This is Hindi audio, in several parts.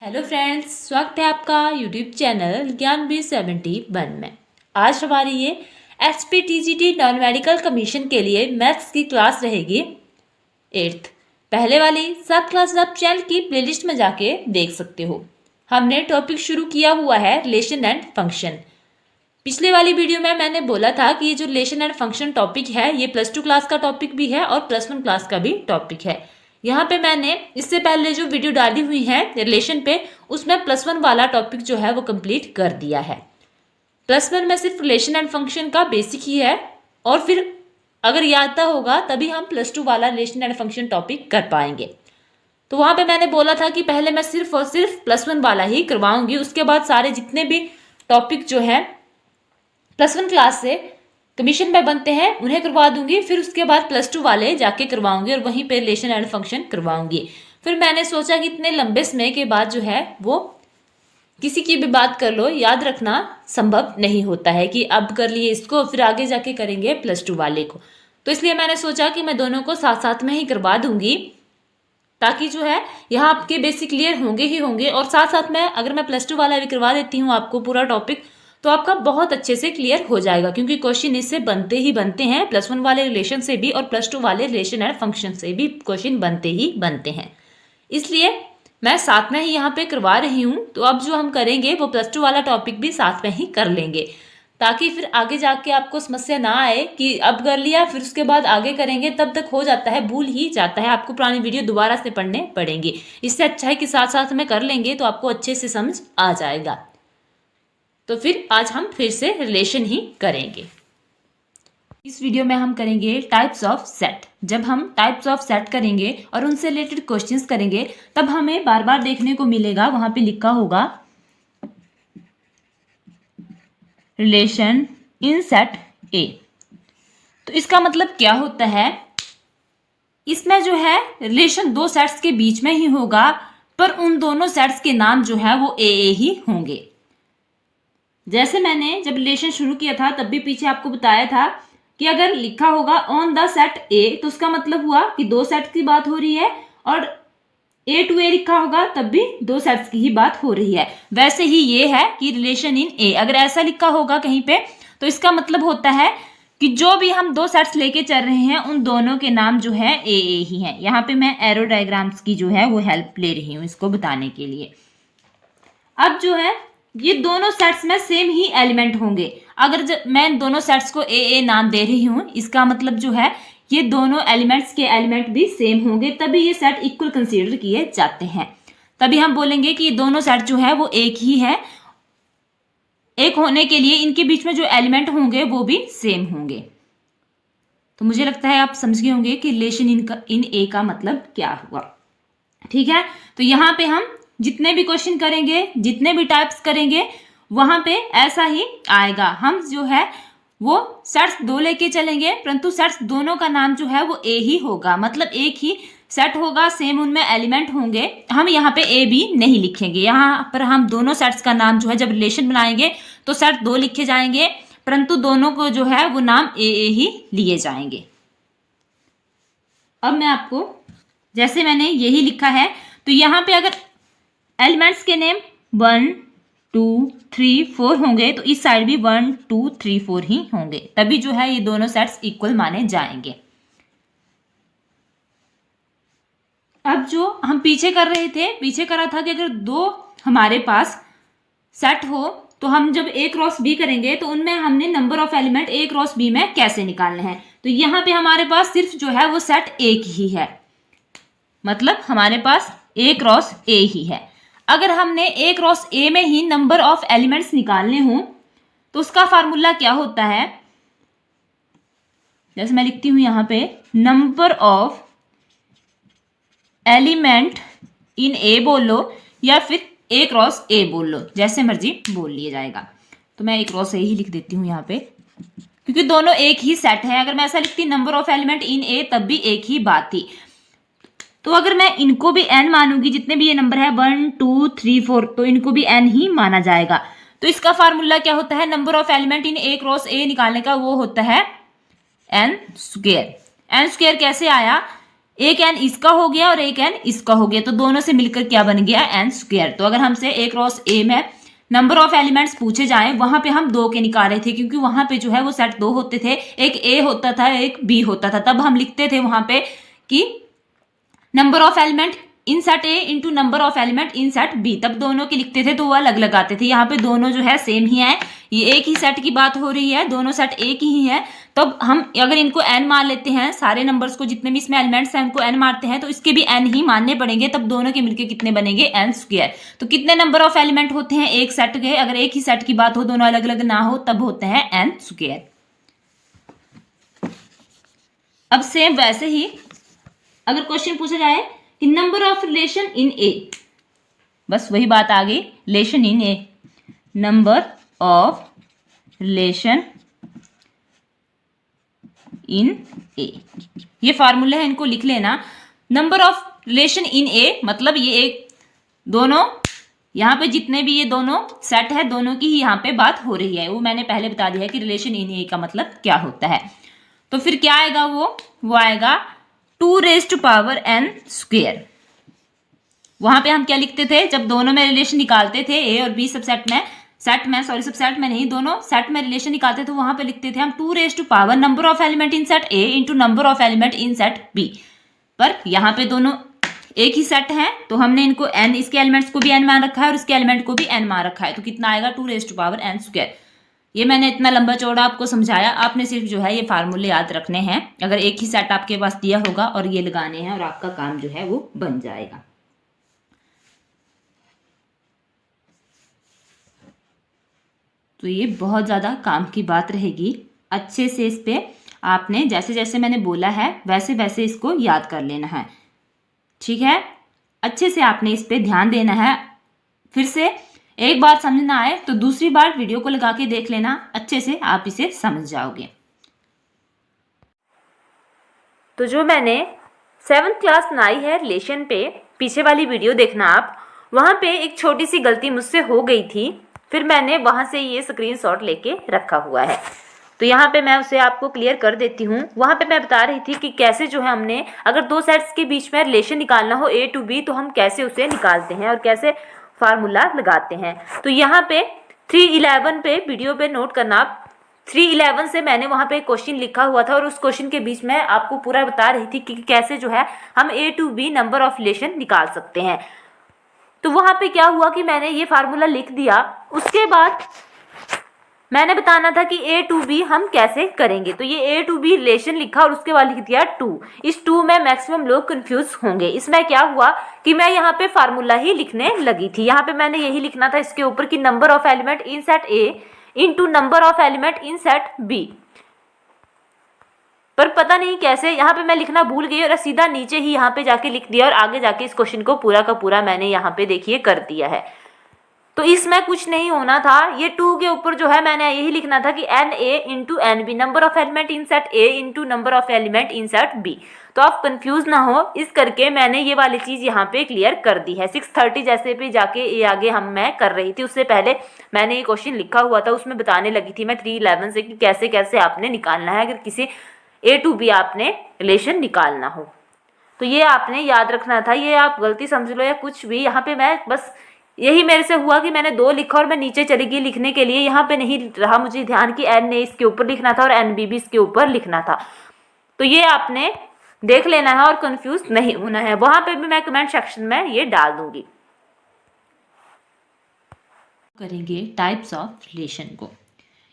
हेलो फ्रेंड्स, स्वागत है आपका यूट्यूब चैनल ज्ञान बी 71 में। आज हमारी ये SPTGT नॉन मेडिकल कमीशन के लिए मैथ्स की क्लास रहेगी 8th। पहले वाली सब क्लास आप चैनल की प्लेलिस्ट में जाके देख सकते हो। हमने टॉपिक शुरू किया हुआ है रिलेशन एंड फंक्शन। पिछले वाली वीडियो में मैंने बोला था कि ये जो रिलेशन एंड फंक्शन टॉपिक है ये +2 क्लास का टॉपिक भी है और +1 क्लास का भी टॉपिक है। यहाँ पे मैंने इससे पहले जो वीडियो डाली हुई है रिलेशन पे, उसमें +1 वाला टॉपिक जो है वो कंप्लीट कर दिया है। +1 में सिर्फ रिलेशन एंड फंक्शन का बेसिक ही है और फिर अगर याद आता होगा तभी हम +2 वाला रिलेशन एंड फंक्शन टॉपिक कर पाएंगे। तो वहाँ पे मैंने बोला था कि पहले मैं सिर्फ और सिर्फ +1 वाला ही करवाऊंगी, उसके बाद सारे जितने भी टॉपिक जो है +1 क्लास से कमीशन में बनते हैं उन्हें करवा दूंगी, फिर उसके बाद +2 वाले जाके करवाऊंगी और वहीं पे रिलेशन एंड फंक्शन करवाऊंगी। फिर मैंने सोचा कि इतने लंबे समय के बाद जो है वो किसी की भी बात कर लो, याद रखना संभव नहीं होता है कि अब कर लिए इसको फिर आगे जाके करेंगे +2 वाले को। तो इसलिए मैंने सोचा कि मैं दोनों को साथ साथ में ही करवा दूंगी, ताकि जो है यहाँ आपके बेसिक क्लियर होंगे ही होंगे और साथ साथ में अगर मैं +2 वाला भी करवा देती हूँ आपको पूरा टॉपिक, तो आपका बहुत अच्छे से क्लियर हो जाएगा, क्योंकि क्वेश्चन इससे बनते ही बनते हैं। +1 वाले रिलेशन से भी और +2 वाले रिलेशन एंड फंक्शन से भी क्वेश्चन बनते ही बनते हैं। इसलिए मैं साथ में ही यहाँ पे करवा रही हूँ। तो अब जो हम करेंगे वो +2 वाला टॉपिक भी साथ में ही कर लेंगे, ताकि फिर आगे जाके आपको समस्या ना आए कि अब कर लिया फिर उसके बाद आगे करेंगे, तब तक हो जाता है, भूल ही जाता है, आपको पुरानी वीडियो दोबारा से पढ़ने पड़ेंगे। इससे अच्छा है कि साथ साथ में कर लेंगे तो आपको अच्छे से समझ आ जाएगा। तो फिर आज हम फिर से रिलेशन ही करेंगे। इस वीडियो में हम करेंगे टाइप्स ऑफ सेट। जब हम टाइप्स ऑफ सेट करेंगे और उनसे रिलेटेड क्वेश्चंस करेंगे तब हमें बार बार देखने को मिलेगा, वहां पे लिखा होगा रिलेशन इन सेट ए। तो इसका मतलब क्या होता है, इसमें जो है रिलेशन दो सेट्स के बीच में ही होगा, पर उन दोनों सेट्स के नाम जो है वो ए ही होंगे। जैसे मैंने जब रिलेशन शुरू किया था तब भी पीछे आपको बताया था कि अगर लिखा होगा ऑन द सेट ए तो उसका मतलब हुआ कि दो सेट्स की बात हो रही है, और A to A लिखा होगा तब भी दो सेट्स की ही बात हो रही है। वैसे ही ये है कि रिलेशन इन ए, अगर ऐसा लिखा होगा कहीं पे तो इसका मतलब होता है कि जो भी हम दो सेट्स लेके चल रहे हैं उन दोनों के नाम जो है ए ही है। यहाँ पे मैं एरो डायग्राम्स की जो है वो हेल्प ले रही हूँ इसको बताने के लिए। अब जो है ये दोनों सेट्स में सेम ही एलिमेंट होंगे। अगर मैं दोनों सेट्स को ए नाम दे रही हूँ, इसका मतलब जो है ये दोनों एलिमेंट्स के एलिमेंट भी सेम होंगे, तभी ये सेट इक्वल कंसीडर किए जाते हैं। तभी हम बोलेंगे कि ये दोनों सेट जो है वो एक ही है। एक होने के लिए इनके बीच में जो एलिमेंट होंगे वो भी सेम होंगे। तो मुझे लगता है आप समझ गए होंगे कि रिलेशन इन ए का मतलब क्या हुआ। ठीक है, तो यहाँ पे हम जितने भी क्वेश्चन करेंगे, जितने भी टाइप्स करेंगे, वहां पे ऐसा ही आएगा। हम जो है वो सेट्स दो लेके चलेंगे, परंतु सेट्स दोनों का नाम जो है वो ए ही होगा, मतलब एक ही सेट होगा, सेम उनमें एलिमेंट होंगे। हम यहाँ पे ए बी नहीं लिखेंगे, यहाँ पर हम दोनों सेट्स का नाम जो है जब रिलेशन बनाएंगे तो सेट दो लिखे जाएंगे, परंतु दोनों को जो है वो नाम ए ही लिए जाएंगे। अब मैं आपको, जैसे मैंने यही लिखा है, तो यहाँ पे अगर एलिमेंट्स के नेम 1 2 3 4 होंगे तो इस साइड भी 1 2 3 4 ही होंगे, तभी जो है ये दोनों सेट्स इक्वल माने जाएंगे। अब जो हम पीछे कर रहे थे, पीछे करा था कि अगर दो हमारे पास सेट हो तो हम जब A क्रॉस B करेंगे तो उनमें हमने number of element A cross B में कैसे निकालने हैं। तो यहाँ पे हमारे पास सिर्फ जो है वो सेट एक ही है, मतलब हमारे पास A क्रॉस A ही है। अगर हमने A क्रॉस A में ही नंबर ऑफ एलिमेंट्स निकालने हो तो उसका फार्मूला क्या होता है, जैसे मैं लिखती हूं यहाँ पे number of element in A बोल लो या फिर A क्रॉस A बोल लो, जैसे मर्जी बोल लिया जाएगा। तो मैं A क्रॉस A ही लिख देती हूँ यहाँ पे, क्योंकि दोनों एक ही सेट है। अगर मैं ऐसा लिखती number of element in A तब भी एक ही बात थी। तो अगर मैं इनको भी n मानूंगी, जितने भी ये नंबर है 1 2 3 4, तो इनको भी n ही माना जाएगा। तो इसका फार्मूला क्या होता है number of element in A cross A निकालने का, वो होता है n स्क्वायर। n स्क्वायर कैसे आया, एक n इसका हो गया और एक n इसका हो गया, तो दोनों से मिलकर क्या बन गया, n स्क्वायर। तो अगर हमसे एक क्रॉस ए में नंबर ऑफ एलिमेंट्स पूछे जाएं, वहां पे हम 2 के निकाल रहे थे, क्योंकि वहां पे जो है वो सेट 2 होते थे, एक ए होता था एक बी होता था। तब हम लिखते थे वहां पे कि number of element in set A into number of element in set B, तब दोनों के लिखते थे तो वो अलग लगाते थे। यहाँ पे दोनों जो है सेम ही है, ये एक ही सेट की बात हो रही है, दोनों सेट एक ही है। तब हम अगर इनको n मान लेते हैं, सारे नंबर्स को जितने भी इसमें एलिमेंट्स हैं उनको n मारते हैं, तो इसके भी n ही मानने पड़ेंगे, तब दोनों के मिलके कितने बनेंगे, n स्क्वायर। तो कितने नंबर ऑफ एलिमेंट होते हैं एक सेट के, अगर एक ही सेट की बात हो, दोनों अलग अलग ना हो, तब होते हैं n स्क्वायर। अब सेम वैसे ही अगर क्वेश्चन पूछा जाए कि number of relation in A, बस वही बात आ गई, relation in A, number of relation in A, ये फार्मूला है, इनको लिख लेना। Number of relation in A मतलब ये एक दोनों, यहाँ पे जितने भी ये दोनों सेट है, दोनों की ही यहाँ पे बात हो रही है, वो मैंने पहले बता दिया है कि रिलेशन इन ए का मतलब क्या होता है। तो फिर क्या आएगा, वो आएगा 2n स्क्वायर। वहां पे हम क्या लिखते थे, जब दोनों में रिलेशन निकालते थे, ए और बी सबसेट में, सबसेट में नहीं, दोनों सेट में रिलेशन निकालते थे, वहां पे लिखते थे हम 2 number of element in set A into number of element in set B. पर यहाँ पे दोनों एक ही सेट है, तो हमने इनको n, इसके एलिमेंट्स को भी n मान रखा है और इसके एलिमेंट को भी n मान रखा है, तो कितना आएगा 2n स्क्वायर। ये मैंने इतना लंबा चौड़ा आपको समझाया, आपने सिर्फ जो है ये फार्मूले याद रखने हैं। अगर एक ही सेट आपके पास दिया होगा और ये लगाने हैं और आपका काम जो है वो बन जाएगा। तो ये बहुत ज़्यादा काम की बात रहेगी, अच्छे से इस पे आपने जैसे जैसे मैंने बोला है वैसे वैसे इसको याद कर लेना है, ठीक है। अच्छे से आपने इस पे ध्यान देना है। फिर से एक बार समझ ना आए तो दूसरी बार वीडियो को लगा के देख लेना, अच्छे से आप इसे समझ जाओगे। तो जो मैंने 7th क्लास बनाई है रिलेशन पे, पीछे वाली वीडियो देखना आप, वहाँ पे एक छोटी सी गलती मुझसे हो गई थी, फिर मैंने वहाँ से ये स्क्रीनशॉट लेके रखा हुआ है, तो यहाँ पे मैं उसे आपको क्लियर कर देती हूँ। वहाँ पे मैं बता रही थी कि कैसे जो है हमने अगर दो सेट्स के बीच में रिलेशन निकालना हो A to B, तो हम कैसे उसे निकालते हैं और कैसे फार्मूला लगाते हैं। तो यहाँ पे 311 पे वीडियो पे नोट करना आप, 311 से मैंने वहाँ पे क्वेश्चन लिखा हुआ था और उस क्वेश्चन के बीच में आपको पूरा बता रही थी कि कैसे जो है हम A to B number of relation निकाल सकते हैं। तो वहाँ पे क्या हुआ कि मैंने ये फार्मूला लिख दिया, उसके बाद मैंने बताना था कि A to B हम कैसे करेंगे। तो ये A to B रिलेशन लिखा और उसके बाद लिख दिया 2। इस 2 में मैक्सिमम लोग कंफ्यूज होंगे। इसमें क्या हुआ कि मैं यहाँ पे फार्मूला ही लिखने लगी थी। यहाँ पे मैंने यही लिखना था इसके ऊपर कि number of element in set A into number of element in set B, पर पता नहीं कैसे यहाँ पे मैं लिखना भूल गई और सीधा नीचे ही यहाँ पे जाके लिख दिया और आगे जाके इस क्वेश्चन को पूरा का पूरा मैंने यहाँ पे देखिए कर दिया है। तो इसमें कुछ नहीं होना था, ये 2 के ऊपर जो है मैंने यही लिखना था कि NA into NB, number of element in set A into number of element in set B। तो आप कंफ्यूज ना हो, इस करके मैंने ये वाली चीज़ यहाँ पे क्लियर कर दी है। 6:30 जैसे पे जाके ये आगे मैं कर रही थी, उससे पहले मैंने ये क्वेश्चन लिखा हुआ था, उसमें बताने लगी थी मैं 311 से कि कैसे कैसे आपने निकालना है अगर किसी A to B आपने रिलेशन निकालना हो। तो ये आपने याद रखना था, ये आप गलती समझ लो या कुछ भी, यहाँ पे मैं बस यही मेरे से हुआ कि मैंने 2 लिखा और मैं नीचे चली गई लिखने के लिए, यहाँ पे नहीं रहा मुझे ध्यान कि NA इसके ऊपर लिखना था और NB भी इसके ऊपर लिखना था। तो ये आपने देख लेना है और कंफ्यूज नहीं होना है। वहां पे भी मैं कमेंट सेक्शन में ये डाल दूंगी। करेंगे टाइप्स ऑफ रिलेशन को।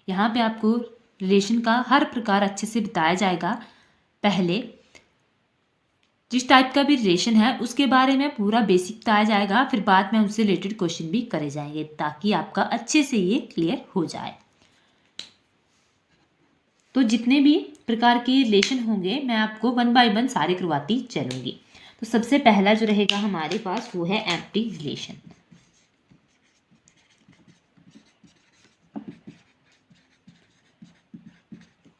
यहाँ पे आपको रिलेशन का हर प्रकार अच्छे से बताया जाएगा। पहले जिस टाइप का भी रिलेशन है उसके बारे में पूरा बेसिक बताया जाएगा, फिर बाद में उनसे रिलेटेड क्वेश्चन भी करे जाएंगे ताकि आपका अच्छे से ये क्लियर हो जाए। तो जितने भी प्रकार के रिलेशन होंगे मैं आपको 1 बाय 1 सारे करवाती चलूंगी। तो सबसे पहला जो रहेगा हमारे पास वो है एम्प्टी रिलेशन।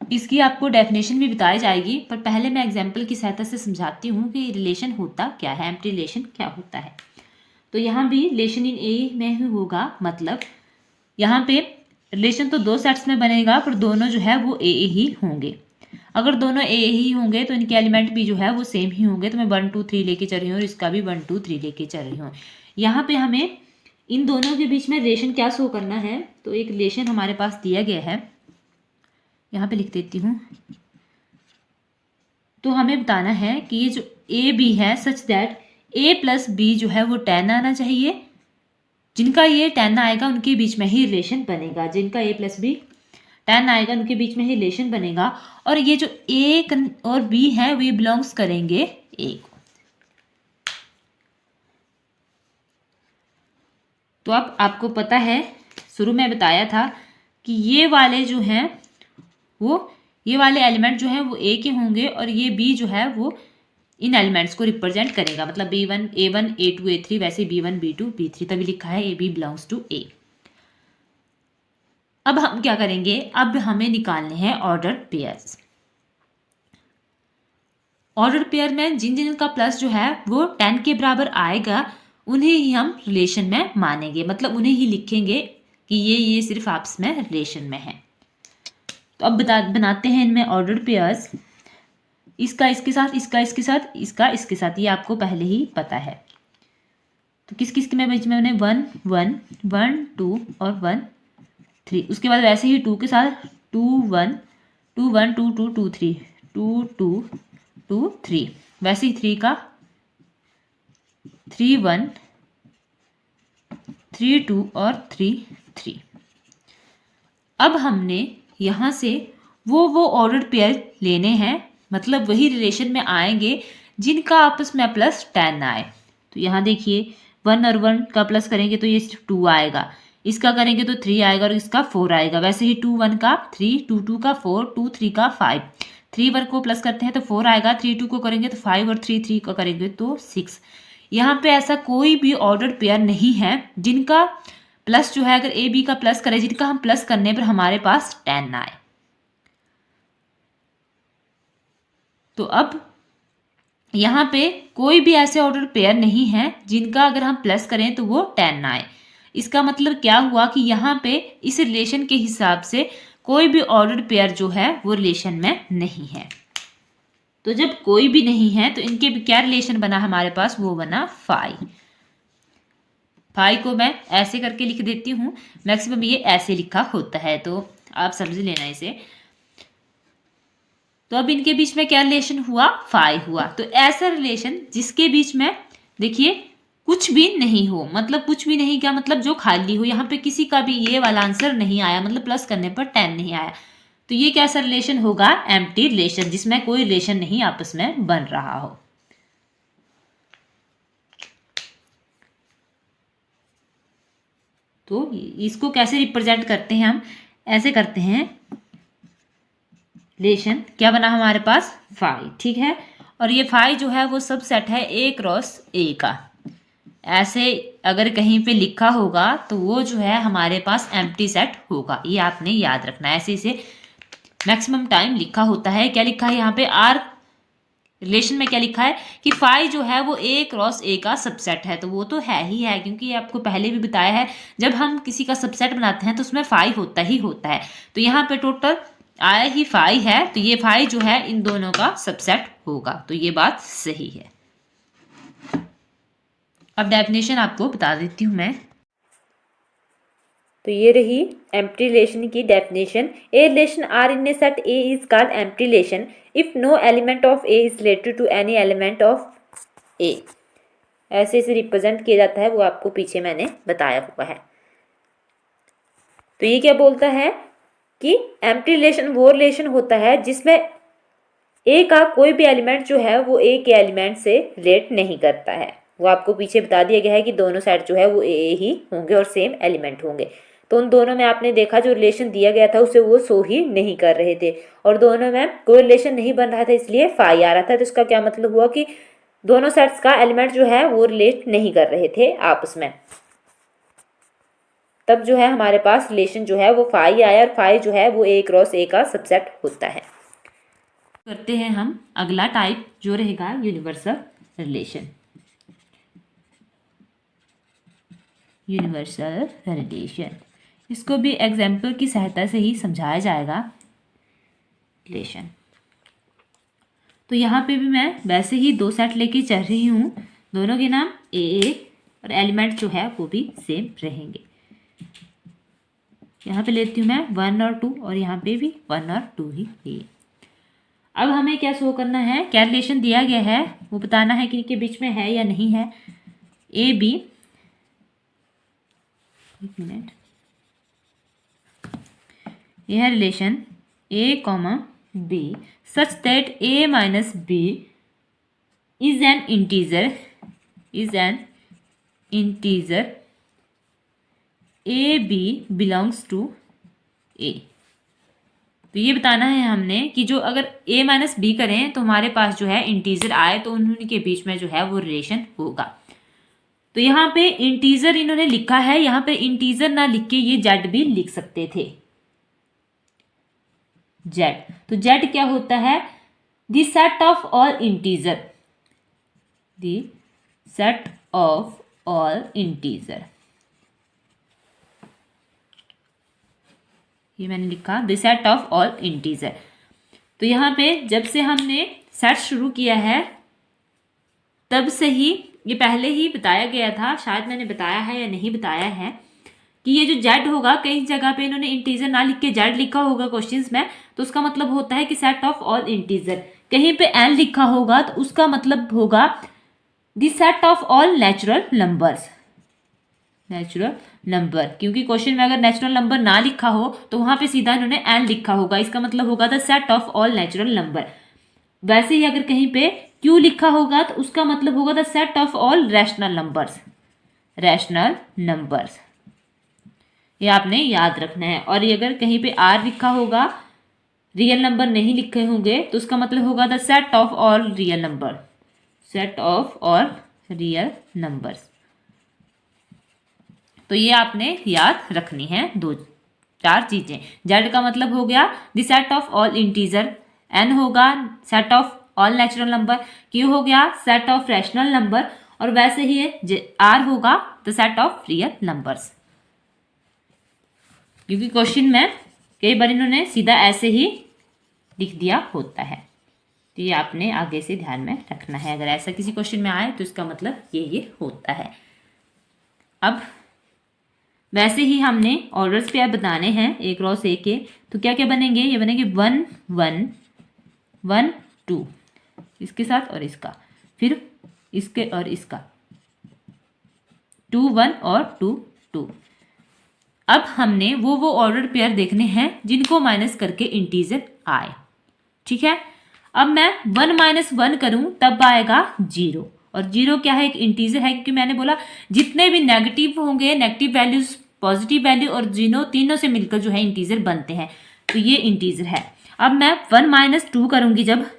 इसकी आपको डेफिनेशन भी बताई जाएगी, पर पहले मैं एग्जाम्पल की सहायता से समझाती हूँ कि रिलेशन होता क्या है, एम्प्टी रिलेशन क्या होता है। तो यहाँ भी रिलेशन इन ए में ही होगा, मतलब यहाँ पे रिलेशन तो 2 सेट्स में बनेगा पर दोनों जो है वो ए ही होंगे। अगर दोनों ए ही होंगे तो इनके एलिमेंट भी जो है वो सेम ही होंगे। तो मैं 1 2 3 लेके चल रही हूँ और इसका भी 1 2 3 लेके चल रही हूँ। यहाँ पे हमें इन दोनों के बीच में रिलेशन क्या शो करना है, तो एक रिलेशन हमारे पास दिया गया है, यहाँ पे लिख देती हूँ। तो हमें बताना है कि ये जो ए बी है such that A plus B जो है वो 10 आना चाहिए। जिनका ये 10 आएगा उनके बीच में ही रिलेशन बनेगा। जिनका ए प्लस बी 10 आएगा उनके बीच में ही रिलेशन बनेगा। और ये जो ए और बी है वे बिलोंग्स करेंगे ए को। तो अब आपको पता है, शुरू में बताया था कि ये वाले जो हैं वो ये वाले एलिमेंट जो हैं वो ए के होंगे और ये बी जो है वो इन एलिमेंट्स को रिप्रेजेंट करेगा। मतलब B1 A1 A2 A3, वैसे B1 B2 B3 तभी लिखा है ए बी बिलोंग्स टू ए। अब हम क्या करेंगे, अब हमें निकालने हैं ऑर्डर्ड पेयर्स। ऑर्डर्ड पेयर में जिन जिन का प्लस जो है वो 10 के बराबर आएगा उन्हें ही हम रिलेशन में मानेंगे, मतलब उन्हें ही लिखेंगे कि ये सिर्फ आपस में रिलेशन में है। तो अब बनाते हैं इनमें ऑर्डर्ड पेयर्स। इसका इसके साथ, इसका इसके साथ, इसका इसके साथ, ये आपको पहले ही पता है। तो किस किस के में बीच में मैंने 1 1 1 2 और 1 3। उसके बाद वैसे ही 2 के साथ 2 1 2 1 2 2 2 3 2 2 2 3, वैसे ही 3 का 3 1 3 2 और 3 3। अब हमने यहाँ से वो ऑर्डर्ड पेयर लेने हैं, मतलब वही रिलेशन में आएंगे जिनका आपस में प्लस 10 आए। तो यहाँ देखिए 1 और 1 का प्लस करेंगे तो ये सिर्फ 2 आएगा, इसका करेंगे तो 3 आएगा और इसका 4 आएगा। वैसे ही 2 1 का 3, 2 2 का 4, 2 3 का 5। 3 1 को प्लस करते हैं तो 4 आएगा, 3 2 को करेंगे तो 5 और 3 3 को करेंगे तो 6। यहाँ पे ऐसा कोई भी ऑर्डर्ड पेयर नहीं है जिनका प्लस जो है, अगर ए बी का प्लस करें, जिनका हम प्लस करने पर हमारे पास 10 आए। तो अब यहाँ पे कोई भी ऐसे ऑर्डर पेयर नहीं है जिनका अगर हम प्लस करें तो वो 10 आए। इसका मतलब क्या हुआ कि यहाँ पे इस रिलेशन के हिसाब से कोई भी ऑर्डर पेयर जो है वो रिलेशन में नहीं है। तो जब कोई भी नहीं है तो इनके भी क्या रिलेशन बना हमारे पास, वो बना 5। 5 को मैं ऐसे करके लिख देती हूँ, मैक्सिमम ये ऐसे लिखा होता है, तो आप समझ लेना इसे। तो अब इनके बीच में क्या रिलेशन हुआ, 5 हुआ। तो ऐसा रिलेशन जिसके बीच में देखिए कुछ भी नहीं हो, मतलब कुछ भी नहीं, क्या मतलब जो खाली हो, यहाँ पे किसी का भी ये वाला आंसर नहीं आया, मतलब प्लस करने पर 10 नहीं आया, तो ये कैसा रिलेशन होगा, एम्प्टी रिलेशन, जिसमें कोई रिलेशन नहीं आपस में बन रहा हो। तो इसको कैसे रिप्रेजेंट करते हैं हम, ऐसे करते हैं, रिलेशन क्या बना हमारे पास, 5, ठीक है। और ये 5 जो है वो सब सेट है ए क्रॉस ए का। ऐसे अगर कहीं पे लिखा होगा तो वो जो है हमारे पास एम्प्टी सेट होगा, ये आपने याद रखना है। ऐसे इसे मैक्सिमम टाइम लिखा होता है। क्या लिखा है यहाँ पे, आर रिलेशन में क्या लिखा है कि 5 जो है वो ए क्रॉस ए का सबसेट है, तो वो तो है ही है, क्योंकि ये आपको पहले भी बताया है, जब हम किसी का सबसेट बनाते हैं तो उसमें 5 होता ही होता है। तो यहाँ पे टोटल आया ही 5 है, तो ये 5 जो है इन दोनों का सबसेट होगा, तो ये बात सही है। अब डेफिनेशन आपको बता देती हूँ मैं। तो ये रही एम्प्टी रिलेशन की definition. A relation R in a set A is called empty relation if no element of A is related to any element of A. ऐसे इसे रिप्रेजेंट किया जाता है, वो आपको पीछे मैंने बताया हुआ है। तो ये क्या बोलता है कि एम्प्टी रिलेशन वो रिलेशन होता है जिसमें ए का कोई भी एलिमेंट जो है वो ए के एलिमेंट से रिलेट नहीं करता है। वो आपको पीछे बता दिया गया है कि दोनों सेट जो है वो ए ही होंगे और सेम एलिमेंट होंगे। तो उन दोनों में आपने देखा जो रिलेशन दिया गया था उसे वो शो ही नहीं कर रहे थे, और दोनों में कोई रिलेशन नहीं बन रहा था, इसलिए 5 आ रहा था। तो इसका क्या मतलब हुआ कि दोनों सेट्स का एलिमेंट जो है वो रिलेट नहीं कर रहे थे आपस में। तब जो है हमारे पास रिलेशन जो है वो 5 आया, और 5 जो है वो ए क्रॉस ए का सबसेट होता है। करते हैं हम अगला टाइप जो रहेगा यूनिवर्सल रिलेशन। यूनिवर्सल रिलेशन, इसको भी एग्जाम्पल की सहायता से ही समझाया जाएगा। रिलेशन तो यहाँ पे भी मैं वैसे ही 2 सेट लेके चल रही हूँ, दोनों के नाम ए और एलिमेंट जो है वो भी सेम रहेंगे। यहाँ पे लेती हूँ मैं 1 और 2 और यहाँ पे भी 1 और 2 ही लिए। अब हमें क्या शो करना है, क्या रिलेशन दिया गया है वो बताना है कि इनके बीच में है या नहीं है। ए बी, एक मिनट, यह है relation A comma B such that A minus B is an integer A B belongs to A. तो ये बताना है हमने कि जो अगर a माइनस बी करें तो हमारे पास जो है इंटीजर आए तो उनके बीच में जो है वो रिलेशन होगा। तो यहाँ पे इंटीजर इन्होंने लिखा है, यहाँ पे इंटीजर ना लिख के ये जेड भी लिख सकते थे, जेड। तो जेड क्या होता है, the set of all integer, the set of all integer, ये मैंने लिखा the set of all integer. तो यहाँ पे जब से हमने सेट शुरू किया है तब से ही, ये पहले ही बताया गया था, शायद मैंने बताया है या नहीं बताया है, कि ये जो जेड होगा, कई जगह पे इन्होंने इंटीजर ना लिख के जेड लिखा होगा क्वेश्चंस में, तो उसका मतलब होता है कि सेट ऑफ ऑल इंटीजर। कहीं पे एन लिखा होगा तो उसका मतलब होगा the set of all natural numbers, natural number. क्योंकि क्वेश्चन में अगर नेचुरल नंबर ना लिखा हो तो वहां पे सीधा इन्होंने एन लिखा होगा, इसका मतलब होगा the set of all natural number. वैसे ही अगर कहीं पे क्यू लिखा होगा तो उसका मतलब होगा the set of all rational numbers, rational numbers, ये आपने याद रखना है। और ये अगर कहीं पे आर लिखा होगा, रियल नंबर नहीं लिखे होंगे, तो उसका मतलब होगा the set of all real number, set of all real numbers. तो ये आपने याद रखनी है 2-4 चीजें। जेड का मतलब हो गया the set of all integer, N होगा set of all natural number, Q हो गया सेट ऑफ रैशनल नंबर, और वैसे ही आर होगा the set of real numbers. क्योंकि क्वेश्चन में कई बार इन्होंने सीधा ऐसे ही लिख दिया होता है, तो ये आपने आगे से ध्यान में रखना है। अगर ऐसा किसी क्वेश्चन में आए तो इसका मतलब ये होता है। अब वैसे ही हमने ऑर्डर्स पे बताने हैं एक क्रॉस ए के, तो क्या क्या बनेंगे, ये बनेंगे 1 1 1 2, इसके साथ और इसका, फिर इसके और इसका 2 1 और 2 2। अब हमने वो ऑर्डर पेयर देखने हैं जिनको माइनस करके इंटीजर आए, ठीक है। अब मैं 1 माइनस 1 करूं तब आएगा 0, और 0 क्या है, एक इंटीजर है, क्योंकि मैंने बोला जितने भी नेगेटिव होंगे, नेगेटिव वैल्यूज, पॉजिटिव वैल्यू और तीनों से मिलकर जो है इंटीजर बनते हैं, तो ये इंटीजर है। अब मैं 1 माइनस 2 करूंगी, जब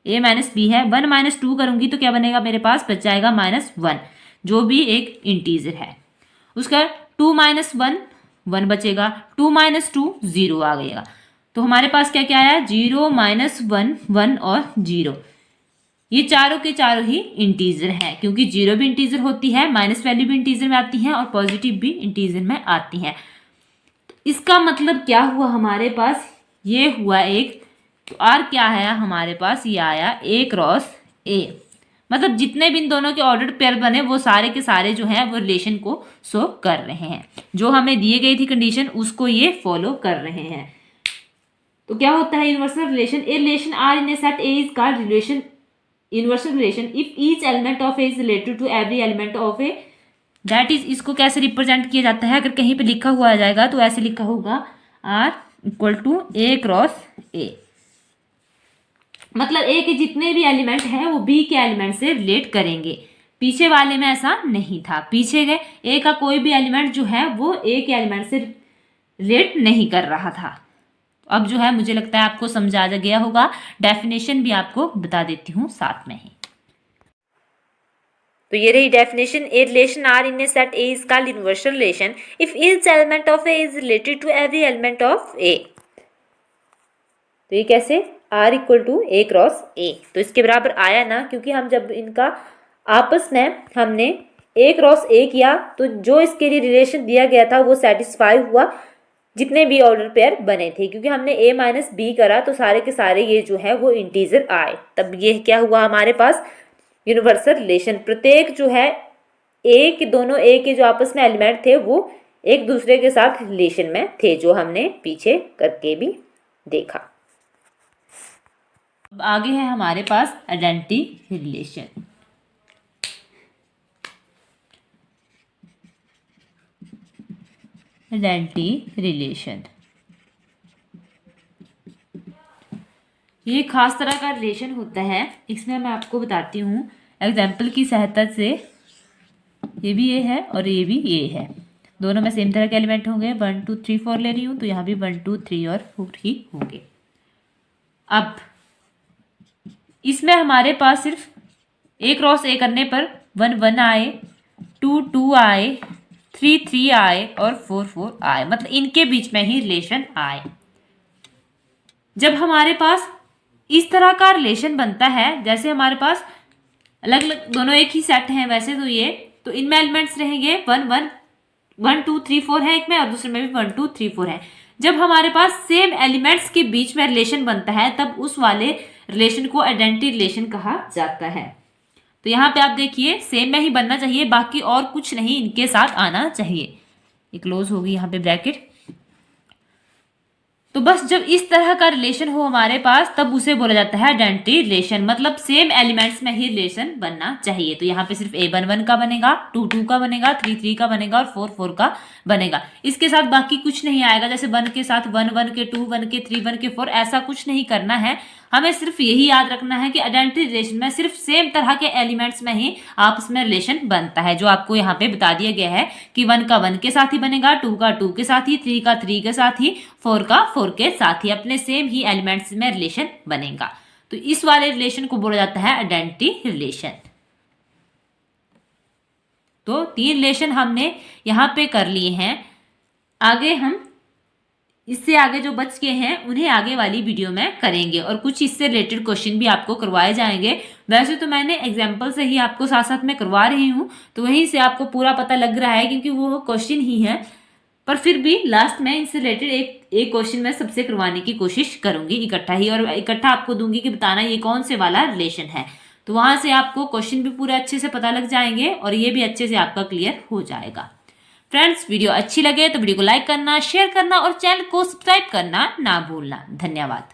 a माइनस बी है, 1 माइनस 2 करूंगी तो क्या बनेगा, मेरे पास बच जाएगा -1, जो भी एक इंटीजर है। उसका 2 माइनस 1 1 बचेगा, 2 माइनस 2 0 आ गएगा। तो हमारे पास क्या क्या आया, 0 -1 1 और 0। ये चारों के चारों ही इंटीजर हैं, क्योंकि 0 भी इंटीजर होती है, माइनस वैल्यू भी इंटीजर में आती है और पॉजिटिव भी इंटीजर में आती है। तो इसका मतलब क्या हुआ, हमारे पास ये हुआ एक, तो आर क्या है हमारे पास, ये आया ए क्रॉस ए। मतलब जितने भी इन दोनों के ऑर्डर पेयर बने वो सारे के सारे जो हैं वो रिलेशन को शो कर रहे हैं, जो हमें दिए गई थी कंडीशन उसको ये फॉलो कर रहे हैं। तो क्या होता है universal relation, a relation R in a set A is called relation, universal relation if each element of A is related to every element of A, that is, इसको कैसे रिप्रेजेंट किया जाता है, अगर कहीं पे लिखा हुआ आ जाएगा तो ऐसे लिखा होगा R equal to A cross A. मतलब ए के जितने भी एलिमेंट हैं वो बी के एलिमेंट से रिलेट करेंगे। पीछे वाले में ऐसा नहीं था, पीछे के ए का कोई भी एलिमेंट जो है वो ए के एलिमेंट से रिलेट नहीं कर रहा था। अब जो है मुझे लगता है आपको समझा गया होगा, डेफिनेशन भी आपको बता देती हूँ साथ में ही। तो ये रही definition, a relation R in a set A is called universal relation if each element of A is related to every element of A. तो ये कैसे, R equal to A cross A, तो इसके बराबर आया ना, क्योंकि हम जब इनका आपस में हमने ए क्रॉस ए किया तो जो इसके लिए रिलेशन दिया गया था वो सेटिस्फाई हुआ, जितने भी ऑर्डर पेयर बने थे, क्योंकि हमने a माइनस बी करा तो सारे के सारे ये जो है वो इंटीजर आए। तब ये क्या हुआ हमारे पास यूनिवर्सल रिलेशन। प्रत्येक जो है दोनों ए के जो आपस में एलिमेंट थे वो एक दूसरे के साथ रिलेशन में थे, जो हमने पीछे करके भी देखा। अब आगे है हमारे पास आइडेंटिटी रिलेशन। आइडेंटिटी रिलेशन ये खास तरह का रिलेशन होता है। इसमें मैं आपको बताती हूँ एग्जाम्पल की सहायता से। ये भी ये है और ये भी ये है, दोनों में सेम तरह के एलिमेंट होंगे। 1 2 3 4 ले रही हूँ तो यहाँ भी 1 2 3 और 4 ही होंगे। अब इसमें हमारे पास सिर्फ A क्रॉस A करने पर 1 1 आए, 2 2 आए, 3 3 आए और 4 4 आए, मतलब इनके बीच में ही रिलेशन आए। जब हमारे पास इस तरह का रिलेशन बनता है, जैसे हमारे पास अलग अलग दोनों एक ही सेट हैं वैसे तो ये, तो इनमें एलिमेंट्स रहेंगे 1 1 1 2 3 4 है एक में और दूसरे में भी 1 2 3 4 है। जब हमारे पास सेम एलिमेंट्स के बीच में रिलेशन बनता है तब उस वाले रिलेशन को आइडेंटिटी रिलेशन कहा जाता है। तो यहाँ पे आप देखिए सेम में ही बनना चाहिए, बाकी और कुछ नहीं इनके साथ आना चाहिए। ये क्लोज होगी यहाँ पे ब्रैकेट। तो बस जब इस तरह का रिलेशन हो हमारे पास तब उसे बोला जाता है आइडेंटिटी रिलेशन, मतलब सेम एलिमेंट्स में ही रिलेशन बनना चाहिए। तो यहाँ पे सिर्फ A 1 1 का बनेगा, 2 2 का बनेगा, 3 3 का बनेगा और 4 4 का बनेगा। इसके साथ बाकी कुछ नहीं आएगा, जैसे 1 के साथ 1 1 के 2 1 के 3 1 के 4, ऐसा कुछ नहीं करना है। हमें सिर्फ यही याद रखना है कि आइडेंटिटी रिलेशन में सिर्फ सेम तरह के एलिमेंट्स में ही आपस में रिलेशन बनता है, जो आपको यहाँ पे बता दिया गया है कि 1 का 1 के साथ ही बनेगा, 2 का 2 के साथ ही, 3 का 3 के साथ ही, 4 का 4 के साथ ही, अपने सेम ही एलिमेंट्स में रिलेशन बनेगा। तो इस वाले रिलेशन को बोला जाता है आइडेंटिटी रिलेशन। तो 3 रिलेशन हमने यहाँ पे कर लिए हैं। आगे हम इससे आगे जो बच के हैं उन्हें आगे वाली वीडियो में करेंगे और कुछ इससे रिलेटेड क्वेश्चन भी आपको करवाए जाएंगे। वैसे तो मैंने एग्जाम्पल से ही आपको साथ साथ में करवा रही हूँ, तो वहीं से आपको पूरा पता लग रहा है क्योंकि वो क्वेश्चन ही है, पर फिर भी लास्ट में इनसे रिलेटेड एक क्वेश्चन मैं सबसे करवाने की कोशिश करूंगी इकट्ठा ही, और इकट्ठा आपको दूंगी कि बताना ये कौन से वाला रिलेशन है। तो वहां से आपको क्वेश्चन भी पूरे अच्छे से पता लग जाएंगे और ये भी अच्छे से आपका क्लियर हो जाएगा। फ्रेंड्स, वीडियो अच्छी लगे तो वीडियो को लाइक करना, शेयर करना और चैनल को सब्सक्राइब करना ना भूलना। धन्यवाद।